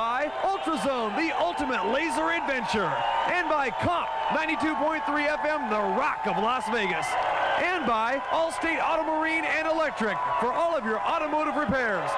by Ultrazone, the ultimate laser adventure. And by Comp 92.3 FM, the Rock of Las Vegas. And by Allstate Automarine and Electric for all of your automotive repairs.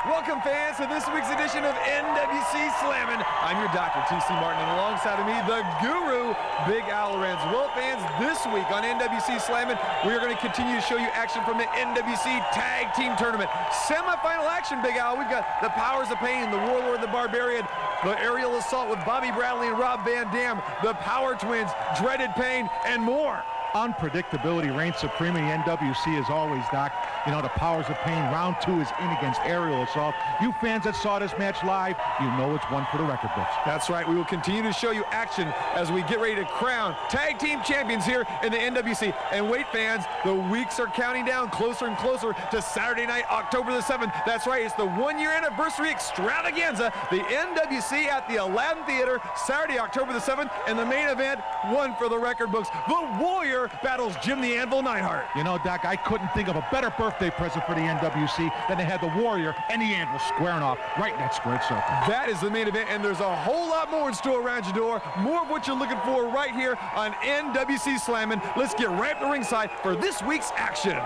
Welcome, fans, to this week's edition of NWC Slammin. I'm your Dr. T.C. Martin, and alongside of me, the guru, Big Al Lorenz. Well, fans, this week on NWC Slammin, we are going to continue to show you action from the NWC Tag Team Tournament. Semi-final action, Big Al. We've got the Powers of Paine, the Warlord, the Barbarian, the Aerial Assault with Bobby Bradley and Rob Van Dam, the Power Twins, Dreaded Paine, and more. Unpredictability reigns supreme in the NWC as always, Doc. You know, the Powers of Paine, round 2 is in against Aerial Assault. You fans that saw this match live, you know it's one for the record books. That's right. We will continue to show you action as we get ready to crown tag team champions here in the NWC. And wait, fans, the weeks are counting down closer and closer to Saturday night, October the 7th. That's right. It's the one-year anniversary extravaganza, the NWC at the Aladdin Theater, Saturday, October the 7th. And the main event, one for the record books. The Warrior battles Jim the Anvil Neidhart. You know, Doc, I couldn't think of a better birthday present for the NWC than they had the Warrior and the Anvil squaring off right in that squared circle. That is the main event, and there's a whole lot more in store around your door. More of what you're looking for right here on NWC Slammin. Let's get right up the ringside for this week's action.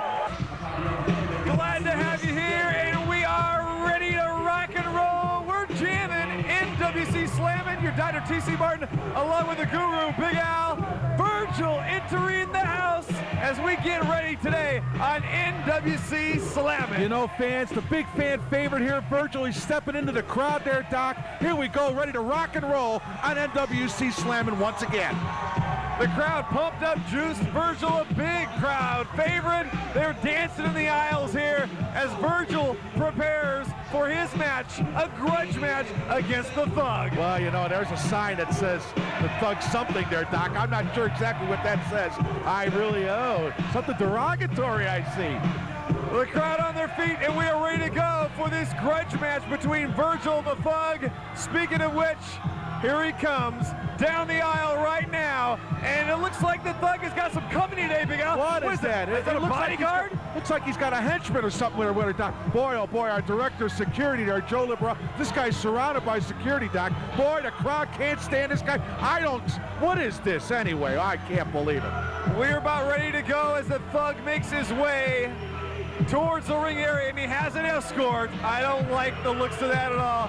Glad to have you here, and we are ready to rock and roll. We're jamming NWC Slammin. Your Dr. T.C. Martin, along with the guru, Big Al. Virgil entering the house as we get ready today on NWC Slammin. You know, fans, the big fan favorite here, Virgil, he's stepping into the crowd there, Doc. Here we go, ready to rock and roll on NWC Slammin once again. The crowd pumped up, juiced. Virgil, a big crowd favorite. They're dancing in the aisles here as Virgil prepares for his match, a grudge match against the Thug. Well, you know, there's a sign that says the Thug something there, Doc. I'm not sure exactly what that says. I really something derogatory, I see. The crowd on their feet, and we are ready to go for this grudge match between Virgil and the Thug. Speaking of which, here he comes down the aisle right now, and it looks like the Thug has got some company today, Big Al. What is that? Is that a bodyguard? Looks like he's got a henchman or something with it, Doc. Boy, oh boy, our director of security there, Joe Libra. This guy's surrounded by security, Doc. Boy, the crowd can't stand this guy. What is this anyway? I can't believe it. We're about ready to go as the Thug makes his way towards the ring area, and he has an escort. I don't like the looks of that at all.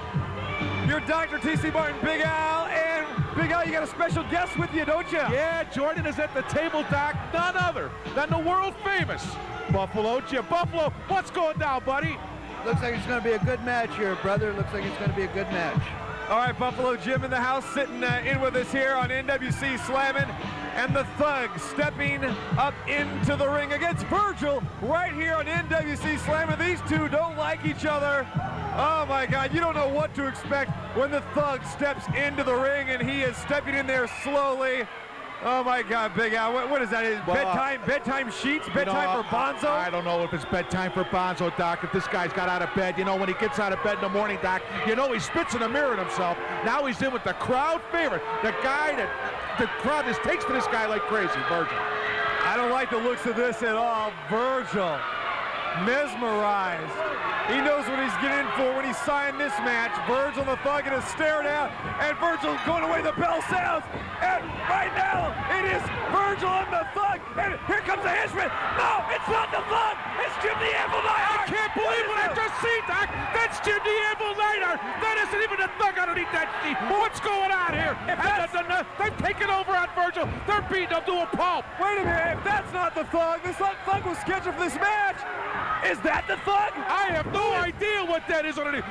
You're Dr. T.C. Martin, Big Al, and Big Al, you got a special guest with you, don't you? Yeah, Jordan is at the table, Doc, none other than the world famous Buffalo Jim. Buffalo, what's going down, buddy? Looks like it's going to be a good match here, brother. Looks like it's going to be a good match. All right, Buffalo Jim in the house, sitting in with us here on NWC Slammin', and the Thug stepping up into the ring against Virgil right here on NWC Slammin'. These two don't like each other. Oh my God, you don't know what to expect when the Thug steps into the ring, and he is stepping in there slowly. Oh my God, Big Al, what is that? Well, bedtime sheets? Bedtime for Bonzo? I don't know if it's bedtime for Bonzo, Doc. If this guy's got out of bed, you know, when he gets out of bed in the morning, Doc, you know he spits in the mirror at himself. Now he's in with the crowd favorite, the guy that the crowd just takes to this guy like crazy, Virgil. I don't like the looks of this at all. Virgil, mesmerized. He knows what he's getting in for when he signed this match. Virgil and the Thug is staring out, and Virgil going away. The bell sounds, and right now it is Virgil and the Thug, and here comes the henchman. No, it's not the Thug. It's Jim the Anvil Neidhart. I can't believe what I just see, Doc. That's Jim the Anvil Neidhart. That isn't even the Thug underneath that sheet. What's going on here? They've taken over on Virgil. They're beating him to a pulp. Wait a minute. If that's not the Thug, this Thug was scheduled for this match. Is that the Thug? I have no idea what that is underneath.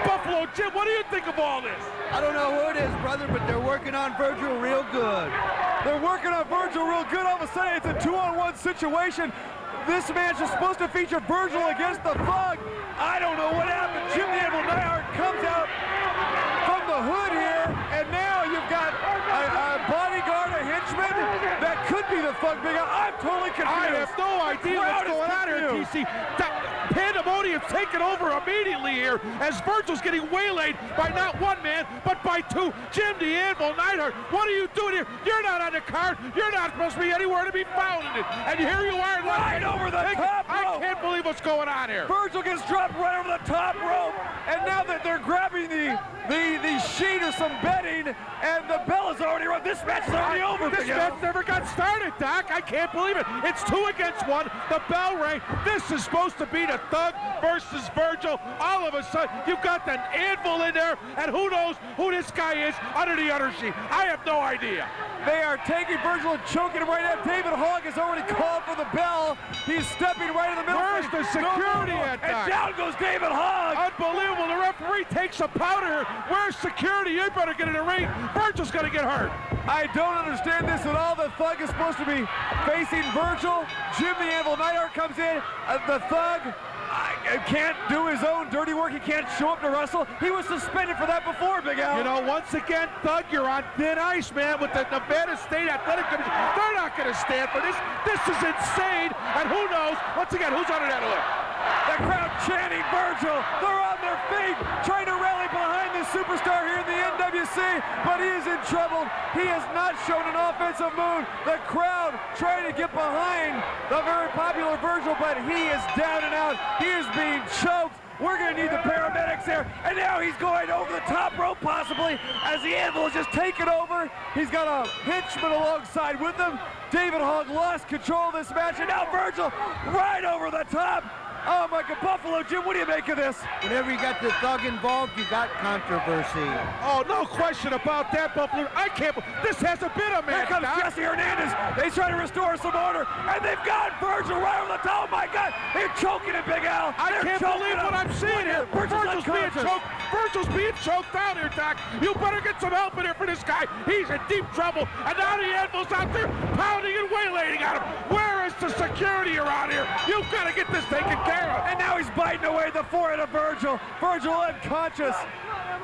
Buffalo Jim, what do you think of all this? I don't know who it is, brother, but they're working on Virgil real good. They're working on Virgil real good. All of a sudden, it's a 2-on-1 situation. This match is supposed to feature Virgil against the Thug. I don't know what happened. Jim the Anvil Neidhart comes out from the hood here, and now you've got a bodyguard, a henchman. That could be the Thug, Big Al. I'm totally confused. I have no idea what's going on here, TC. Pandemonium's taken over immediately here as Virgil's getting waylaid by not one man, but by two. Jim the Anvil Neidhart, what are you doing here? You're not on the card. You're not supposed to be anywhere to be found in it. And here you are. Right over the top rope. I can't believe what's going on here. Virgil gets dropped right over the top rope, and now that they're grabbing the sheet or some bedding, and the bell is already run. This match is already over. This match never got started, Doc. I can't believe it. It's 2 against 1. The bell rang. This is supposed to be the Thug versus Virgil. All of a sudden, you've got the Anvil in there, and who knows who this guy is under the other sheet. I have no idea. They are taking Virgil and choking him right now. David Hogg has already called for the bell. He's stepping right in the middle. Where's the security at, Doc? And down goes David Hogg. Unbelievable. The referee takes a powder. Where's security? You better get in the ring. Virgil's going to get hurt. I don't understand this at all. The Thug is supposed to be facing Virgil. Jim the Anvil Neidhart comes in. The Thug can't do his own dirty work. He can't show up to wrestle. He was suspended for that before, Big Al. You know, once again, Thug, you're on thin ice, man, with the Nevada State Athletic Commission. They're not going to stand for this. This is insane. And who knows, once again, who's under that hood? The crowd chanting Virgil. They're on their feet, trying to rally behind this superstar here in the NWC, but he is in trouble. He has not shown an offensive move. The crowd trying to get behind the very popular Virgil, but he is down and out. He is being choked. We're going to need the paramedics here. And now he's going over the top rope possibly as the Anvil is just taken over. He's got a henchman alongside with him. David Hogg lost control of this match, and now Virgil right over the top. Oh my God, Buffalo Jim, what do you make of this? Whenever you got the Thug involved, you got controversy. Oh, no question about that, Buffalo. I can't. This hasn't been a match. Here comes Jesse Hernandez. They try to restore some order, and they've got Virgil right over the top. Oh my God, they're choking him, Big Al. I can't believe what I'm seeing here. Virgil's being choked. Virgil's being choked out here, Doc. You better get some help in here for this guy. He's in deep trouble, and now the Anvil's out there pounding and waylaying at him. Where is the security around here? You've got to get this taken care of. And now he's biting away the forehead of Virgil. Virgil unconscious.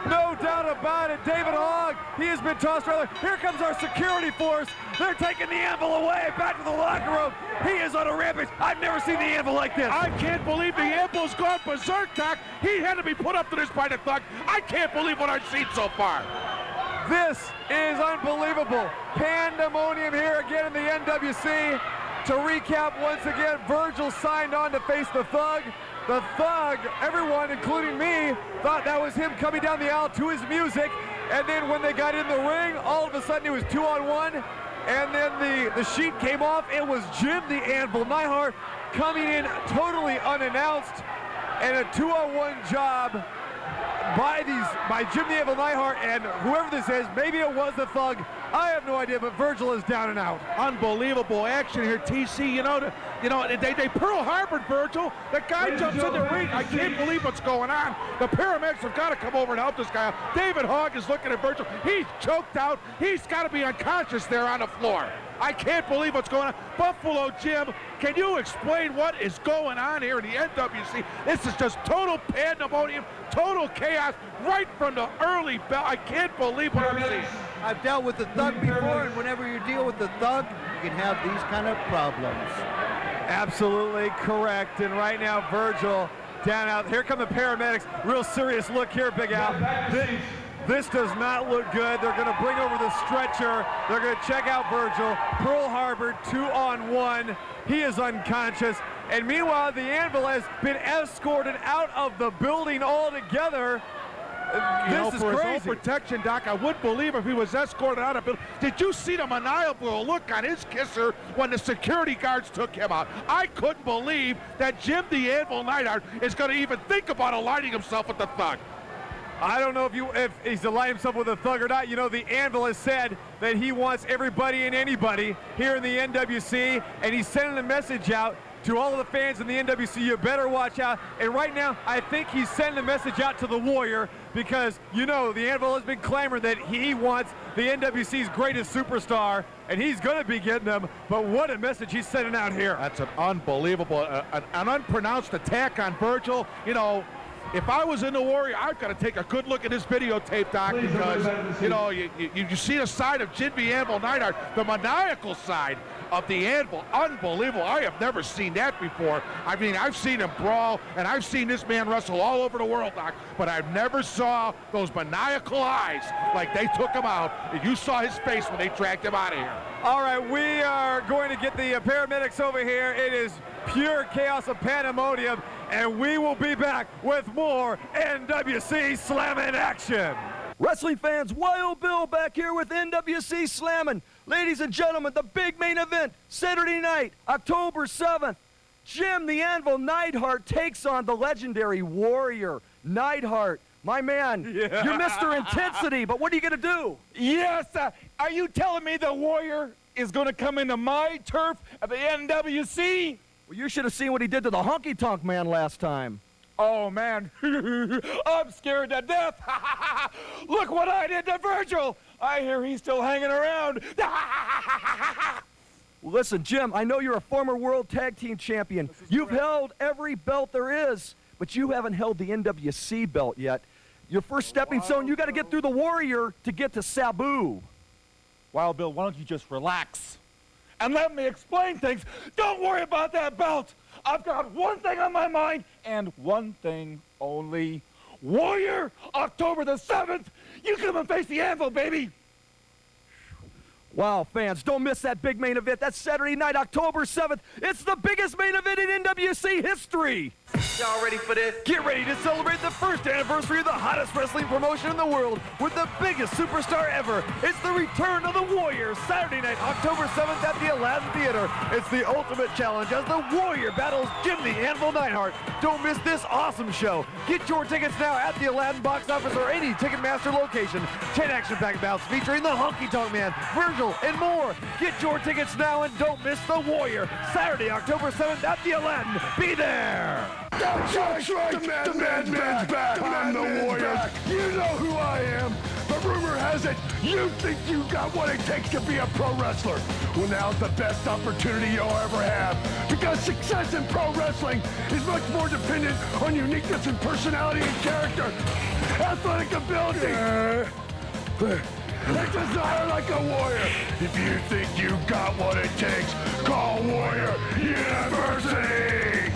No doubt about it. David Hogg, he has been tossed rather. Here comes our security force. They're taking the Anvil away, back to the locker room. He is on a rampage. I've never seen the Anvil like this. I can't believe the Anvil's gone berserk, Doc. He had to be put up to this by the Thug. I can't believe what I've seen so far. This is unbelievable. Pandemonium here again in the NWC. To recap once again, Virgil signed on to face the Thug. The Thug, everyone, including me, thought that was him coming down the aisle to his music. And then when they got in the ring, all of a sudden it was 2-on-1. And then the sheet came off. It was Jim the Anvil Neidhart coming in totally unannounced. And a 2-on-1 job by Jim the Anvil Neidhart and whoever this is. Maybe it was the Thug. I have no idea, but Virgil is down and out. Unbelievable action here, TC. They Pearl Harbored Virgil. The guy jumps in the ring. I can't believe what's going on. The paramedics have got to come over and help this guy out. David Hogg is looking at Virgil. He's choked out. He's got to be unconscious there on the floor. I can't believe what's going on. Buffalo Jim, can you explain what is going on here in the NWC? This is just total pandemonium, total chaos, right from the early bell. I can't believe what I'm seeing. I've dealt with the Thug before, and whenever you deal with the Thug, you can have these kind of problems. Absolutely correct. And right now, Virgil down out. Here come the paramedics. Real serious look here, Big Al. This does not look good. They're going to bring over the stretcher. They're going to check out Virgil. Pearl Harbor 2-on-1. He is unconscious. And meanwhile, the Anvil has been escorted out of the building altogether. This is for crazy. his own protection, Doc, I would believe if he was escorted out of it. Did you see the maniacal look on his kisser when the security guards took him out? I couldn't believe that Jim the Anvil Neidhart is going to even think about aligning himself with the Thug. I don't know if he's aligned himself with a Thug or not. You know, the Anvil has said that he wants everybody and anybody here in the NWC, and he's sending a message out to all of the fans in the NWC. You better watch out. And right now, I think he's sending a message out to the Warrior because, you know, the Anvil has been clamoring that he wants the NWC's greatest superstar, and he's going to be getting them. But what a message he's sending out here. That's an unbelievable, an unpronounced attack on Virgil. You know, if I was in the Warrior, I've got to take a good look at this videotape, Doc, because, you know, you see the side of Jim the Anvil Neidhart, the maniacal side. of the Anvil. Unbelievable. I have never seen that before. I mean, I've seen him brawl, and I've seen this man wrestle all over the world, Doc, but I've never saw those maniacal eyes like they took him out, and you saw his face when they dragged him out of here. All right, we are going to get the paramedics over here. It is pure chaos of pandemonium, and we will be back with more NWC Slammin' action. Wrestling fans, Wild Bill back here with NWC Slammin'. Ladies and gentlemen, the big main event, Saturday night, October 7th. Jim the Anvil Neidhart takes on the legendary Warrior Neidhart. My man, you're Mr. Intensity, but what are you going to do? Yes, are you telling me the Warrior is going to come into my turf at the NWC? Well, you should have seen what he did to the Honky Tonk Man last time. Oh, man, I'm scared to death. Look what I did to Virgil. I hear he's still hanging around. Listen, Jim, I know you're a former World Tag Team Champion. You've held every belt there is, but you haven't held the NWC belt yet. Your first stepping stone, you got to get through the Warrior to get to Sabu. Wild Bill, why don't you just relax and let me explain things? Don't worry about that belt. I've got one thing on my mind, and one thing only. Warrior, October the 7th, you come and face the Anvil, baby. Wow, fans, don't miss that big main event. That's Saturday night, October 7th. It's the biggest main event in NWC history. Y'all ready for this? Get ready to celebrate the first anniversary of the hottest wrestling promotion in the world with the biggest superstar ever. It's the return of the Warrior, Saturday night, October 7th at the Aladdin Theater. It's the ultimate challenge as the Warrior battles Jim the Anvil Neidhart. Don't miss this awesome show. Get your tickets now at the Aladdin box office or any Ticketmaster location. 10 action-packed bouts featuring the Honky Tonk Man, Virgil, and more. Get your tickets now and don't miss the Warrior, Saturday, October 7th at the Aladdin. Be there! That's right, the man's back. I'm the Warrior. You know who I am. But rumor has it, you think you got what it takes to be a pro wrestler. Well, now's the best opportunity you'll ever have. Because success in pro wrestling is much more dependent on uniqueness and personality and character. Athletic ability. A desire like a warrior. If you think you got what it takes, call Warrior University.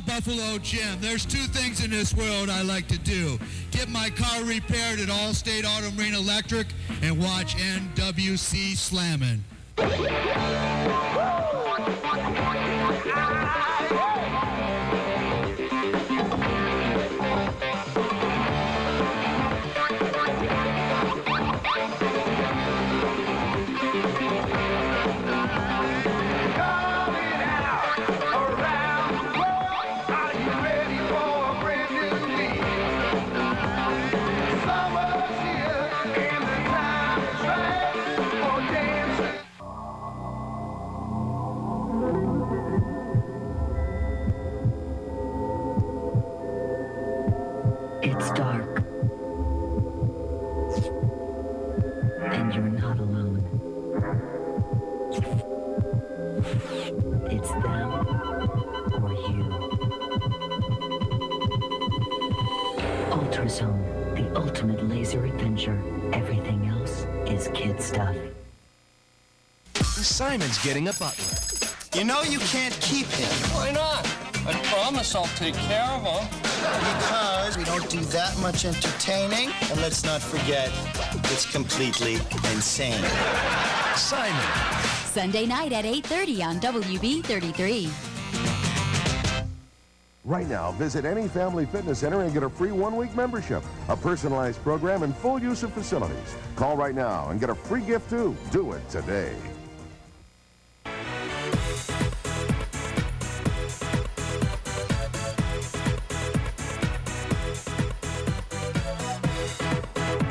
Buffalo Jim. There's two things in this world I like to do. Get my car repaired at Allstate Auto Marine Electric and watch NWC Slammin'. It's dark. And you're not alone. It's them or you. Ultrazone, the ultimate laser adventure. Everything else is kid stuff. Simon's getting a butler. You know you can't keep him. Why not? I promise I'll take care of him. Because we don't do that much entertaining. And let's not forget, it's completely insane. Simon. Sunday night at 8:30 on WB 33. Right now, visit any family fitness center and get a free one-week membership, a personalized program, and full use of facilities. Call right now and get a free gift, too. Do it today.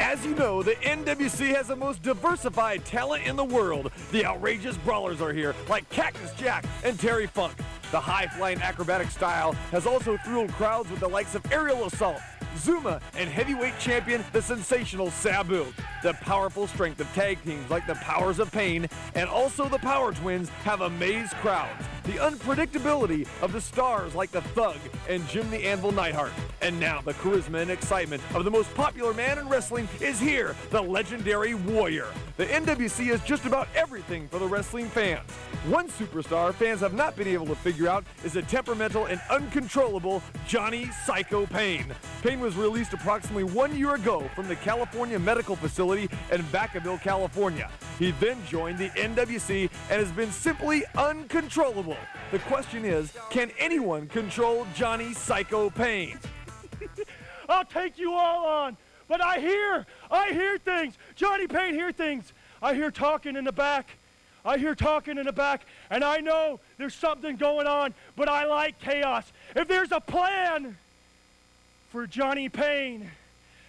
As you know, the NWC has the most diversified talent in the world. The outrageous brawlers are here, like Cactus Jack and Terry Funk. The high-flying acrobatic style has also thrilled crowds with the likes of Aerial Assault, Zuma, and heavyweight champion, the sensational Sabu. The powerful strength of tag teams like the Powers of Paine and also the Power Twins have amazed crowds. The unpredictability of the stars like the Thug and Jim the Anvil Neidhart. And now the charisma and excitement of the most popular man in wrestling is here, the legendary Warrior. The NWC is just about everything for the wrestling fans. One superstar fans have not been able to figure out is the temperamental and uncontrollable Johnny Psycho Paine. Paine was released approximately 1 year ago from the California Medical Facility in Vacaville, California. He then joined the NWC and has been simply uncontrollable. The question is, can anyone control Johnny Psycho Paine? I'll take you all on, but I hear things. Johnny Paine hear things. I hear talking in the back. And I know there's something going on, but I like chaos. If there's a plan for Johnny Paine,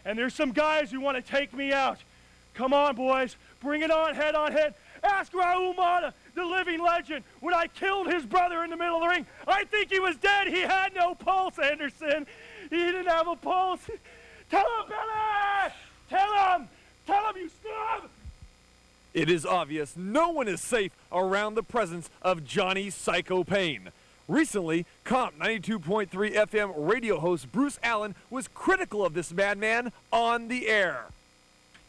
and there's some guys who want to take me out, come on, boys, bring it on head. Ask Raul Mata, the living legend, when I killed his brother in the middle of the ring. I think he was dead. He had no pulse, Anderson. He didn't have a pulse. Tell him, Billy! Tell him, you snub! It is obvious no one is safe around the presence of Johnny Psycho Paine. Recently, Comp 92.3 FM radio host Bruce Allen was critical of this madman on the air.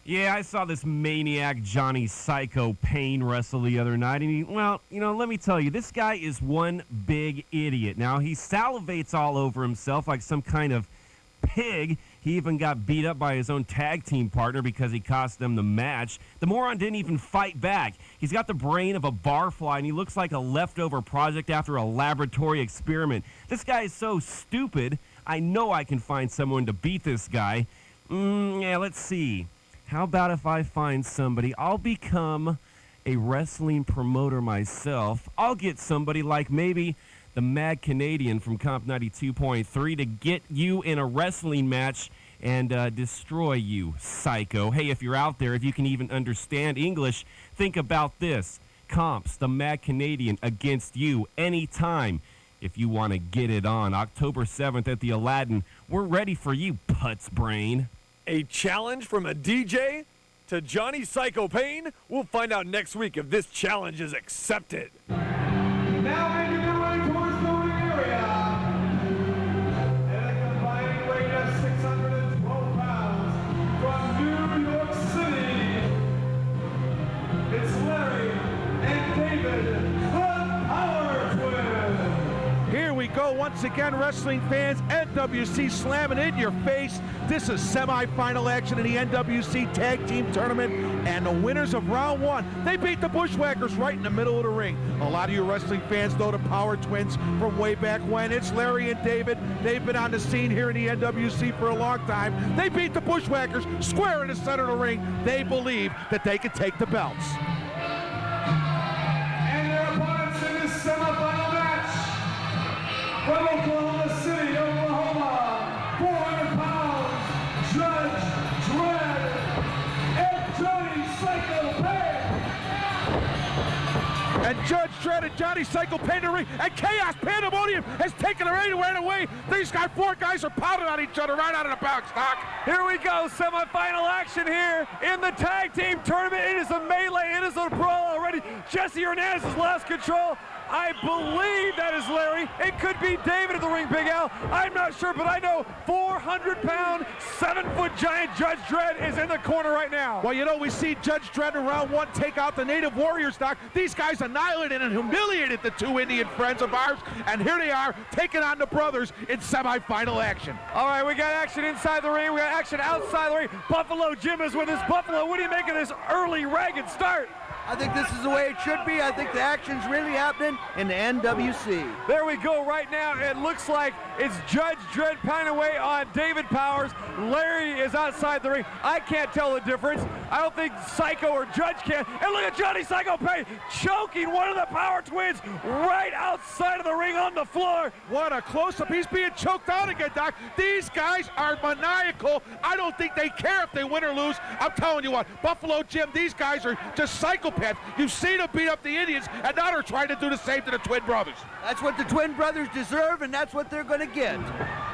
Yeah, I saw this maniac Johnny Psycho Paine wrestle the other night, and let me tell you, this guy is one big idiot. Now, he salivates all over himself like some kind of pig. He even got beat up by his own tag team partner because he cost them the match. The moron didn't even fight back. He's got the brain of a barfly, and he looks like a leftover project after a laboratory experiment. This guy is so stupid, I know I can find someone to beat this guy. Yeah, let's see. How about if I find somebody? I'll become a wrestling promoter myself. I'll get somebody like maybe the Mad Canadian from Comp 92.3 to get you in a wrestling match and destroy you, psycho. Hey, if you're out there, if you can even understand English, think about this. Comps, the Mad Canadian against you anytime. If you want to get it on, October 7th at the Aladdin, we're ready for you, putz brain. A challenge from a DJ to Johnny Psycho Paine? We'll find out next week if this challenge is accepted. Now making their way towards the ring area. And a combined weight of 612 pounds from New York City, it's Larry and David, the Power Twins. Here we go once again, wrestling fans. NWC Slammin in your face. This is semifinal action in the NWC Tag Team Tournament, and the winners of round one, they beat the Bushwhackers right in the middle of the ring. A lot of you wrestling fans know the Power Twins from way back when. It's Larry and David. They've been on the scene here in the NWC for a long time. They beat the Bushwhackers square in the center of the ring. They believe that they can take the belts. And their opponents in this semifinal match, from Oklahoma City, Oklahoma, 400 pounds, Judge Dredd and Johnny Psycho Paine. And Judge Dredd and Johnny Psycho Paine in the ring, and Chaos Pandemonium has taken it right away. These four guys are pounding on each other right out of the box, Doc. Here we go, semifinal action here in the tag team tournament. It is a melee, it is a brawl already. Jesse Hernandez has lost control. I believe that is Larry. It could be David in the ring, Big Al. I'm not sure, but I know 400-pound, 7-foot giant Judge Dredd is in the corner right now. Well, we see Judge Dredd in round one take out the Native Warriors, Doc. These guys annihilated and humiliated the two Indian friends of ours, and here they are taking on the brothers in semifinal action. All right, we got action inside the ring. We got action outside the ring. Buffalo Jim is with us. Buffalo, what do you make of this early, ragged start? I think this is the way it should be. I think the action's really happening in the NWC. There we go right now. It looks like it's Judge Dredd pounding away on David Powers. Larry is outside the ring. I can't tell the difference. I don't think Psycho or Judge can. And look at Johnny Psycho Paine choking one of the Power Twins right outside of the ring on the floor. What a close-up. He's being choked out again, Doc. These guys are maniacal. I don't think they care if they win or lose. I'm telling you what, Buffalo Jim, these guys are just psychopaths. You've seen them beat up the Indians, and now they're trying to do the same to the Twin Brothers. That's what the Twin Brothers deserve, and that's what they're going to get.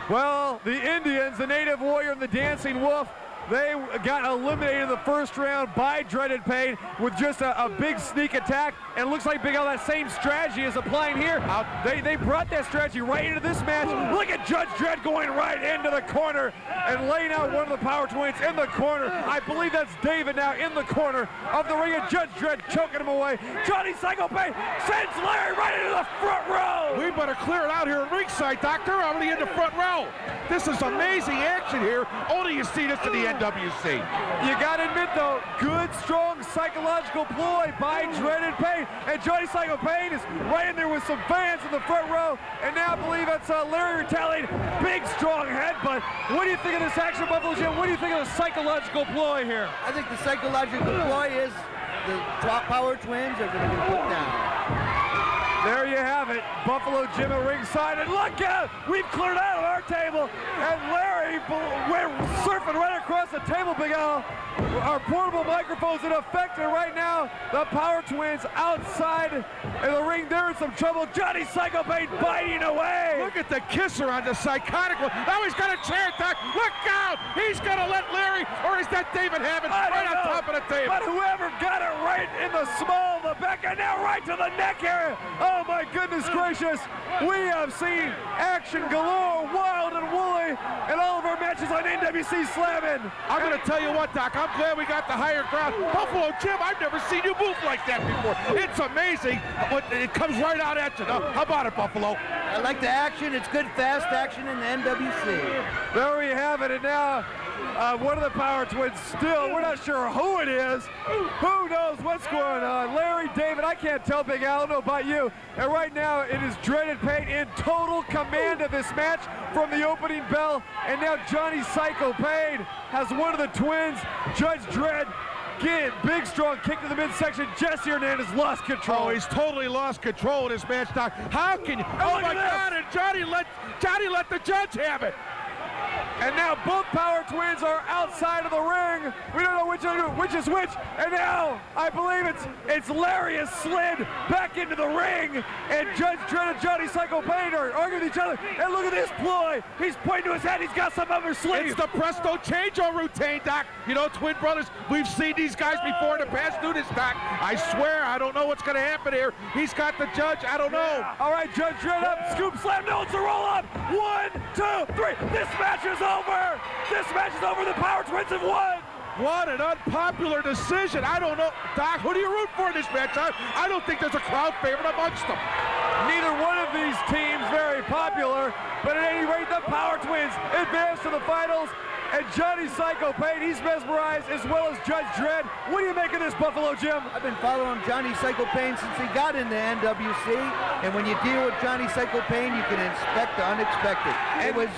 Well, the Indians, the Native Warrior and the Dancing Wolf, they got eliminated in the first round by Dreaded Paine with just a big sneak attack. And it looks like Big Al, that same strategy is applying here. They brought that strategy right into this match. Look at Judge Dredd going right into the corner and laying out one of the Power Twins in the corner. I believe that's David now in the corner of the ring, and Judge Dredd choking him away. Johnny Psycho Paine sends Larry right into the front row. We better clear it out here at ringside, Doctor. I'm already in the front row. This is amazing action here. Only you see this in the NWC. You gotta admit though, good, strong psychological ploy by Dreaded Paine. And Johnny Psycho Paine is right in there with some fans in the front row. And now I believe it's Larry retaliating. Big, strong headbutt. What do you think of this action, Buffalo Jim? What do you think of the psychological ploy here? I think the psychological ploy is the top Power Twins are going to be put down. There you have it. Buffalo Jim at ringside. And look out! We've cleared out of our table. And Larry went surfing right across the table, Big Al. Our portable microphones in effect. And right now, the Power Twins outside in the ring. They're in some trouble. Johnny Psycho Paine biting away. Look at the kisser on the psychotic one. Now he's got a chair, Doc. Look out! He's going to let Larry, or is that David Hammond right on top of the table? But whoever got it right in the small of the back, and now right to the neck area. Oh my goodness gracious. We have seen action galore, wild and woolly, in all of our matches on NWC Slammin. I'm going to tell you what, Doc, I'm glad we got the higher ground. Buffalo Jim, I've never seen you move like that before. It's amazing, but it comes right out at you. Now, how about it, Buffalo? I like the action. It's good, fast action in the NWC. There we have it, and now one of the Power Twins still, we're not sure who it is. Who knows what's going on? Larry, David, I can't tell, Big Al, I don't know about you. And right now, it is Dreaded Paine in total command of this match from the opening bell. And now Johnny Psycho Paine has one of the twins, Judge Dredd. Get big, strong kick to the midsection. Jesse Hernandez lost control. Oh, he's totally lost control in this match, Doc. How can you? Oh my God! And Johnny let the judge have it. And now both Power Twins are outside of the ring. We don't know which is which. And now I believe it's Larry has slid back into the ring. And Judge Dredd and Johnny Psycho Paine are arguing with each other. And look at this ploy. He's pointing to his head. He's got some other sleeve. It's the Presto Change-O routine, Doc. You know, twin brothers, we've seen these guys before in the past do this, Doc. I swear, I don't know what's going to happen here. He's got the judge. I don't know. All right, Judge Dredd up. Scoop slam. No, it's a roll up. 1, 2, 3. This match is over. This match is over. The Power Twins have won. What an unpopular decision. I don't know. Doc, who do you root for in this match? I don't think there's a crowd favorite amongst them. Neither one of these teams very popular, but at any rate, the Power Twins advance to the finals. And Johnny Psycho Paine, he's mesmerized, as well as Judge Dredd. What do you make of this, Buffalo Jim? I've been following Johnny Psycho Paine since he got into NWC. And when you deal with Johnny Psycho Paine, you can expect the unexpected. It was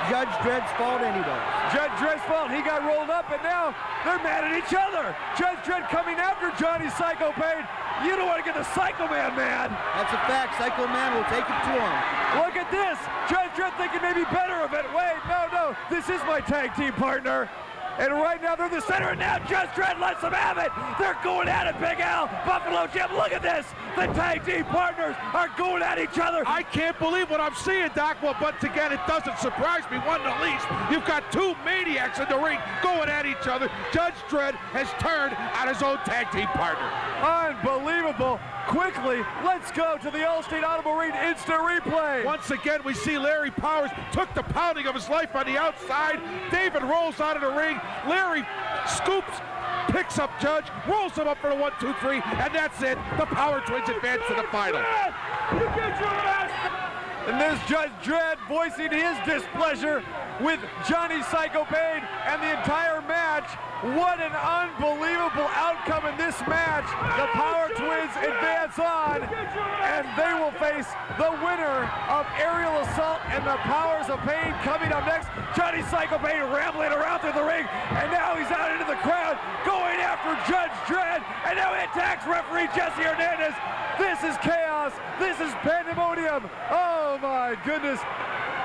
Judge Dredd's fault anyway. Judge Dredd's fault. He got rolled up, and now they're mad at each other. Judge Dredd coming after Johnny Psycho Paine. You don't want to get the Psycho Man mad. That's a fact. Psycho Man will take it to him. Look at this. Judge Dredd thinking maybe better of it. Wait, no. This is my tag team partner. And right now they're in the center, and now Judge Dredd lets them have it. They're going at it, Big Al. Buffalo Jim, look at this. The tag team partners are going at each other. I can't believe what I'm seeing, Doc. Well, but again, it doesn't surprise me one the least. You've got two maniacs in the ring going at each other. Judge Dredd has turned on his own tag team partner. Unbelievable. Quickly, let's go to the Allstate Auto Marine instant replay. Once again, we see Larry Powers took the pounding of his life on the outside. David rolls out of the ring. Larry scoops, picks up Judge, rolls him up for the 1, 2, 3, and that's it. The Power Twins advance to the final. You get your ass. And this Judge Dredd voicing his displeasure with Johnny Psycho Paine and the entire match. What an unbelievable outcome in this match. The Power Twins advance on, and they will face the winner of Aerial Assault and the Powers of Paine coming up next. Johnny Psycho Paine rambling around through the ring, and now he's out into the crowd going after Judge Dredd, and now he attacks referee Jesse Hernandez. This is chaos. This is pandemonium. Oh my goodness.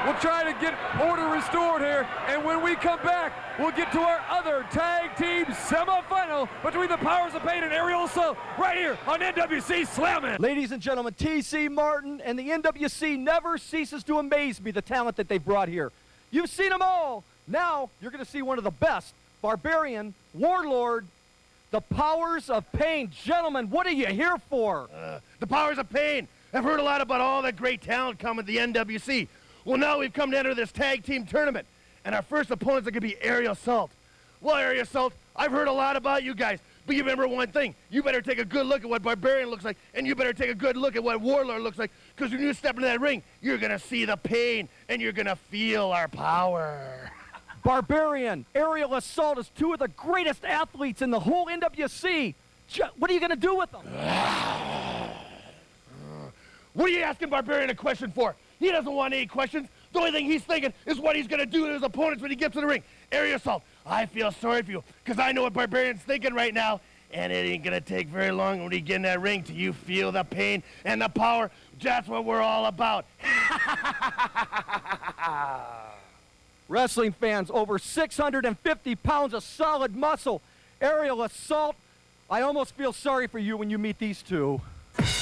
We'll try to get order restored here, and when we come back, we'll get to our other tag team semifinal between the Powers of Paine and Aerial Assault right here on NWC Slammin. Ladies and gentlemen, TC Martin and the NWC never ceases to amaze me, the talent that they brought here. You've seen them all. Now you're going to see one of the best. Barbarian, Warlord, the powers of Paine. Gentlemen, what are you here for? The powers of Paine. I've heard a lot about all that great talent coming at the NWC. Well, now we've come to enter this tag team tournament, and our first opponents are going to be Aerial Assault. Well, Aerial Assault, I've heard a lot about you guys, but you remember one thing. You better take a good look at what Barbarian looks like, and you better take a good look at what Warlord looks like, because when you step into that ring, you're going to see the pain, and you're going to feel our power. Barbarian, Aerial Assault is two of the greatest athletes in the whole NWC. What are you going to do with them? What are you asking Barbarian a question for? He doesn't want any questions. The only thing he's thinking is what he's going to do to his opponents when he gets to the ring. Aerial Assault, I feel sorry for you, because I know what Barbarian's thinking right now, and it ain't going to take very long when you get in that ring till you feel the pain and the power. That's what we're all about. Wrestling fans, over 650 pounds of solid muscle. Aerial Assault, I almost feel sorry for you when you meet these two.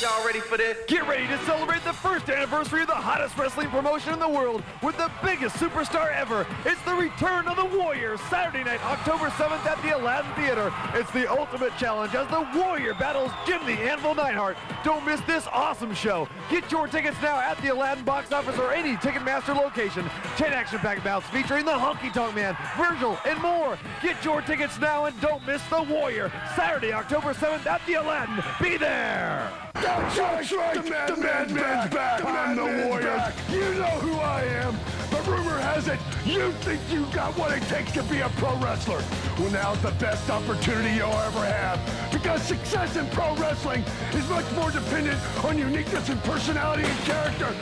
Y'all ready for this? Get ready to celebrate the first anniversary of the hottest wrestling promotion in the world with the biggest superstar ever. It's the return of the Warrior, Saturday night, October 7th at the Aladdin Theater. It's the ultimate challenge as the Warrior battles Jim the Anvil Neidhart. Don't miss this awesome show. Get your tickets now at the Aladdin box office or any Ticketmaster location. 10 action-packed bouts featuring the Honky Tonk Man, Virgil, and more. Get your tickets now and don't miss the Warrior, Saturday, October 7th at the Aladdin. Be there! That's right, the madman's back. I'm the Warrior. You know who I am. But rumor has it, you think you got what it takes to be a pro wrestler. Well, now's the best opportunity you'll ever have. Because success in pro wrestling is much more dependent on uniqueness and personality and character.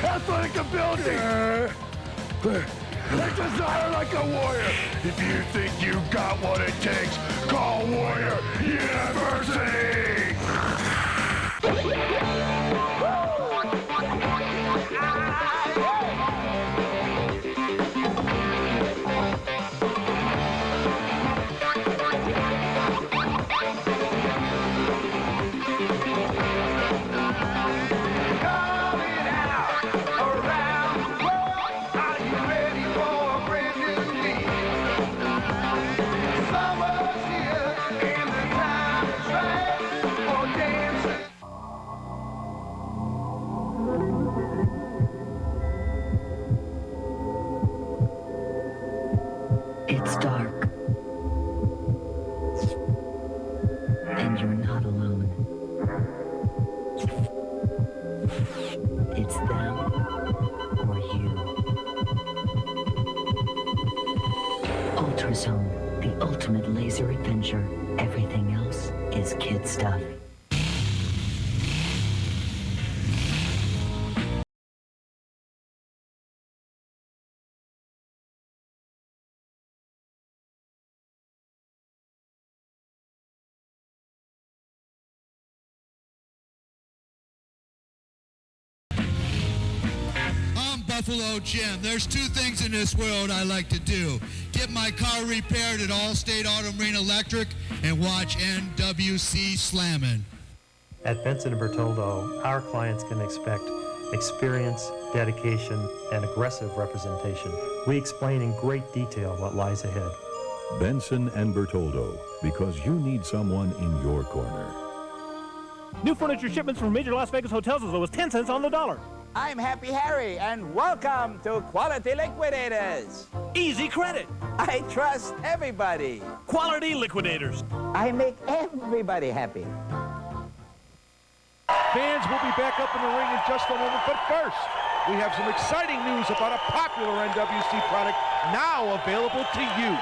Athletic ability. A desire like a warrior. If you think you got what it takes, call Warrior University. It's dark. And you're not alone. It's them or you. Ultrazone, the ultimate laser adventure. Everything else is kid stuff. Buffalo Jim. There's two things in this world I like to do. Get my car repaired at Allstate Auto Marine Electric and watch NWC Slammin. At Benson & Bertoldo, our clients can expect experience, dedication, and aggressive representation. We explain in great detail what lies ahead. Benson & Bertoldo, because you need someone in your corner. New furniture shipments from major Las Vegas hotels as low as 10 cents on the dollar. I'm Happy Harry, and welcome to Quality Liquidators. Easy credit. I trust everybody. Quality Liquidators. I make everybody happy. Fans will be back up in the ring in just a moment, but first, we have some exciting news about a popular NWC product now available to you.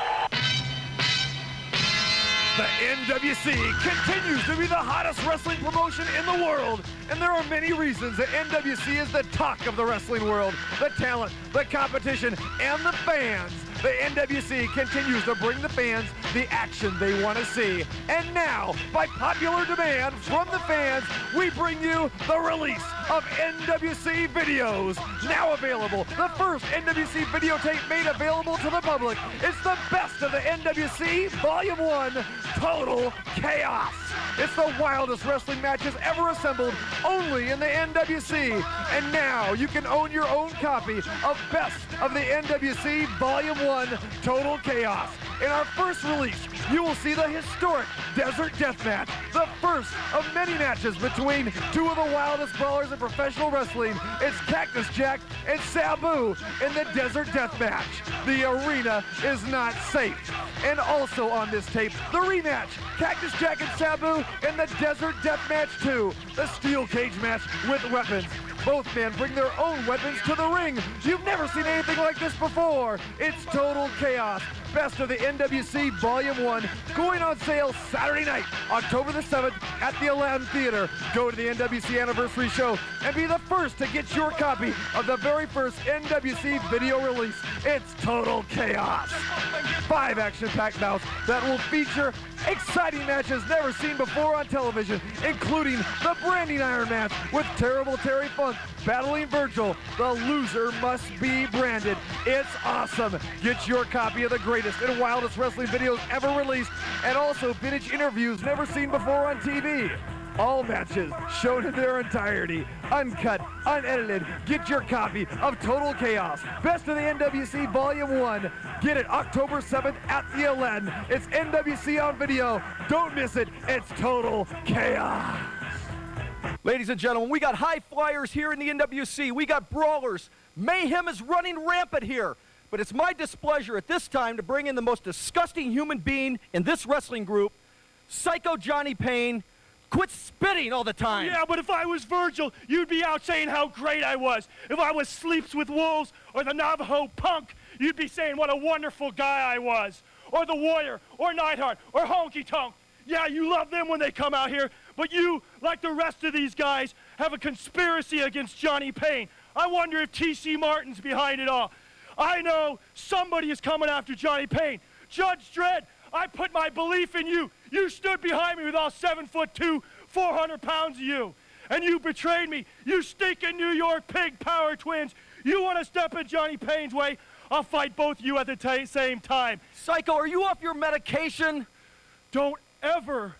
The NWC continues to be the hottest wrestling promotion in the world, and there are many reasons that NWC is the talk of the wrestling world. The talent, the competition, and the fans. The NWC continues to bring the fans the action they want to see. And now, by popular demand from the fans, we bring you the release of NWC videos. Now available, the first NWC videotape made available to the public. It's the best of the NWC Volume 1, Total Chaos. It's the wildest wrestling matches ever assembled, only in the NWC. And now you can own your own copy of Best of the NWC Volume 1, Total Chaos. In our first release, you will see the historic Desert Death Match, the first of many matches between two of the wildest brawlers in professional wrestling. It's Cactus Jack and Sabu in the Desert Death Match. The arena is not safe. And also on this tape, the rematch, Cactus Jack and Sabu in the Desert Death Match 2, the steel cage match with weapons. Both men bring their own weapons to the ring. You've never seen anything like this before. It's Total Chaos. Best of the NWC Volume 1, going on sale Saturday night, October the 7th at the Aladdin Theater. Go to the NWC Anniversary Show and be the first to get your copy of the very first NWC video release. It's Total Chaos. 5 action-packed bouts that will feature exciting matches never seen before on television, including the Branding Iron match with Terrible Terry Funk battling Virgil. The loser must be branded. It's awesome. Get your copy of the greatest and wildest wrestling videos ever released, and also vintage interviews never seen before on TV. All matches shown in their entirety, uncut, unedited. Get your copy of Total Chaos, Best of the NWC Volume 1. Get it October 7th at the Aladdin. It's NWC on video. Don't miss it. It's Total Chaos. Ladies and gentlemen, we got high flyers here in the NWC. We got brawlers. Mayhem is running rampant here. But it's my displeasure at this time to bring in the most disgusting human being in this wrestling group, Psycho Johnny Paine. Quit spitting all the time. Yeah, but if I was Virgil, you'd be out saying how great I was. If I was Sleeps with Wolves or the Navajo Punk, you'd be saying what a wonderful guy I was. Or the Warrior, or Neidhart, or Honky Tonk. Yeah, you love them when they come out here, but you, like the rest of these guys, have a conspiracy against Johnny Paine. I wonder if T.C. Martin's behind it all. I know somebody is coming after Johnny Paine. Judge Dredd, I put my belief in you. You stood behind me with all 7'2", 400 pounds of you. And you betrayed me. You stinking New York pig power twins. You want to step in Johnny Paine's way? I'll fight both of you at the same time. Psycho, are you off your medication? Don't ever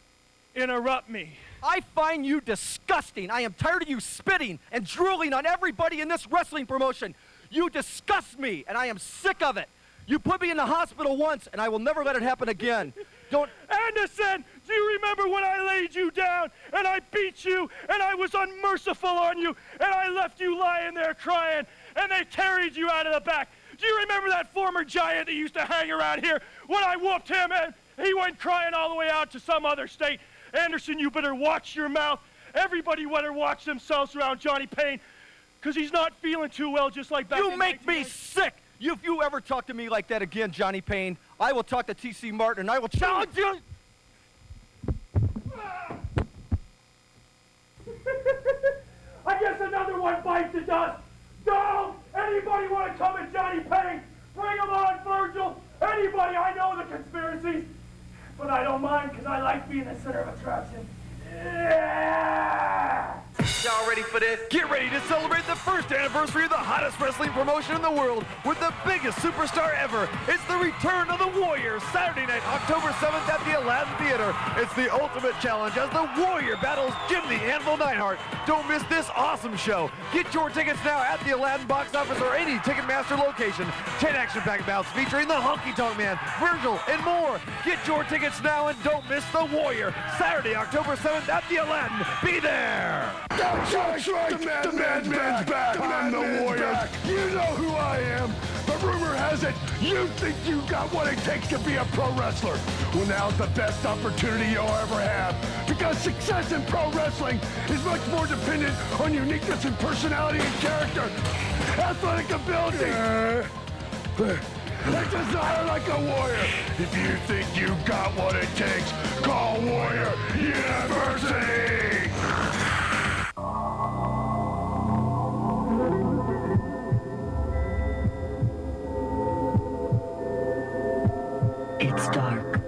interrupt me. I find you disgusting. I am tired of you spitting and drooling on everybody in this wrestling promotion. You disgust me, and I am sick of it. You put me in the hospital once, and I will never let it happen again. Don't... Anderson, do you remember when I laid you down, and I beat you, and I was unmerciful on you, and I left you lying there crying, and they carried you out of the back? Do you remember that former giant that used to hang around here when I whooped him, and he went crying all the way out to some other state? Anderson, you better watch your mouth. Everybody better watch themselves around Johnny Paine, because he's not feeling too well, just like back in You make me sick! If you ever talk to me like that again, Johnny Paine, I will talk to T.C. Martin, and I will challenge you! I guess another one bites the dust! Donald, anybody want to come at Johnny Paine? Bring him on, Virgil! Anybody, I know the conspiracies, but I don't mind, because I like being the center of attraction. Yeah! Y'all ready for this? Get ready to celebrate the first anniversary of the hottest wrestling promotion in the world with the biggest superstar ever. It's the return of the Warrior, Saturday night, October 7th at the Aladdin Theater. It's the ultimate challenge as the Warrior battles Jim the Anvil Neidhart. Don't miss this awesome show. Get your tickets now at the Aladdin box office or any Ticketmaster location. 10 action-packed bouts featuring the Honky Tonk Man, Virgil, and more. Get your tickets now and don't miss the Warrior, Saturday, October 7th at the Aladdin. Be there! That's right, the madman's back. I'm the Warrior. You know who I am. But rumor has it, you think you got what it takes to be a pro wrestler. Well, now's the best opportunity you'll ever have. Because success in pro wrestling is much more dependent on uniqueness and personality and character. Athletic ability. A desire like a warrior. If you think you got what it takes, call Warrior University. It's dark.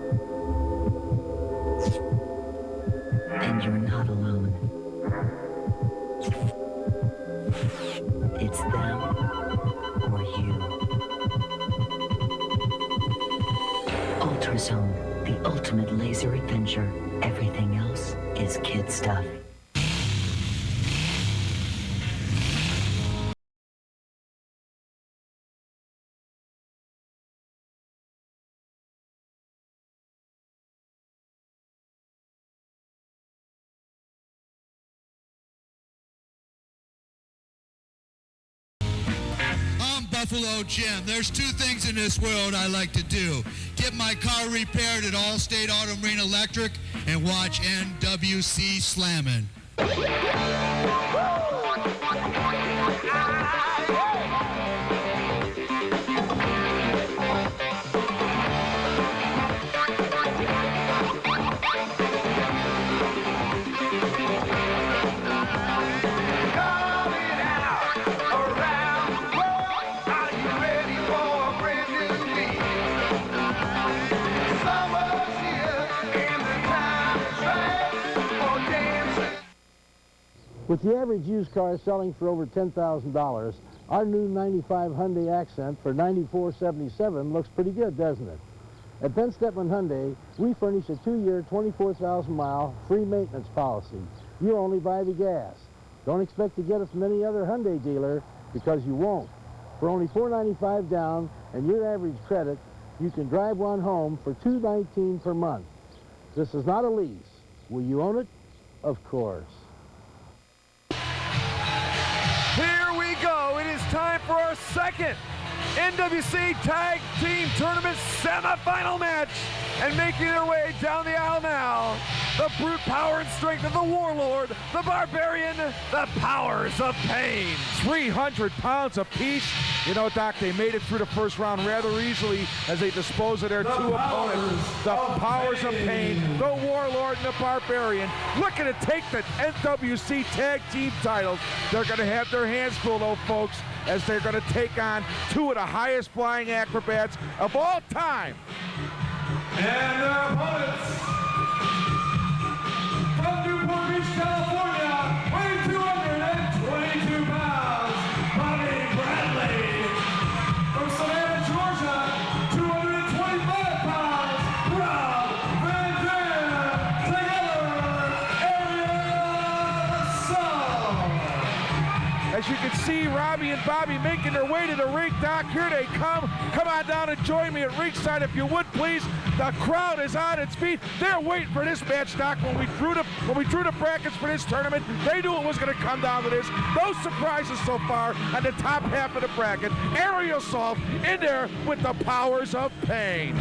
Ultrazone, the ultimate laser adventure. Everything else is kid stuff. Buffalo Jim. There's two things in this world I like to do. Get my car repaired at Allstate Auto Marine Electric and watch NWC Slammin. With the average used car selling for over $10,000, our new 95 Hyundai Accent for $94.77 looks pretty good, doesn't it? At Ben Stepman Hyundai, we furnish a 2-year, 24,000-mile free maintenance policy. You only buy the gas. Don't expect to get it from any other Hyundai dealer, because you won't. For only $495 down and your average credit, you can drive one home for $219 per month. This is not a lease. Will you own it? Of course. Here we go. It is time for our second NWC Tag Team Tournament semifinal match. And making their way down the aisle now, the brute power and strength of the Warlord, the Barbarian, the powers of Paine. 300 pounds apiece. You know, Doc, they made it through the first round rather easily as they disposed of their two opponents. The powers of Paine, the Warlord and the Barbarian, looking to take the NWC Tag Team titles. They're going to have their hands full, though, folks, as they're going to take on two of the highest flying acrobats of all time. And their opponents, from Newport Beach, California, weighing 222 pounds, Bobby Bradley. From Savannah, Georgia, 225 pounds, Rob Van Dam. Together, As you can see, Robbie and Bobby making their way to the ring, Doc. Here they come. Come on down and join me at ringside if you would, please. The crowd is on its feet. They're waiting for this match, Doc. When we drew the brackets for this tournament, they knew it was going to come down to this. No surprises so far on the top half of the bracket. Aerial Assault in there with the powers of Paine.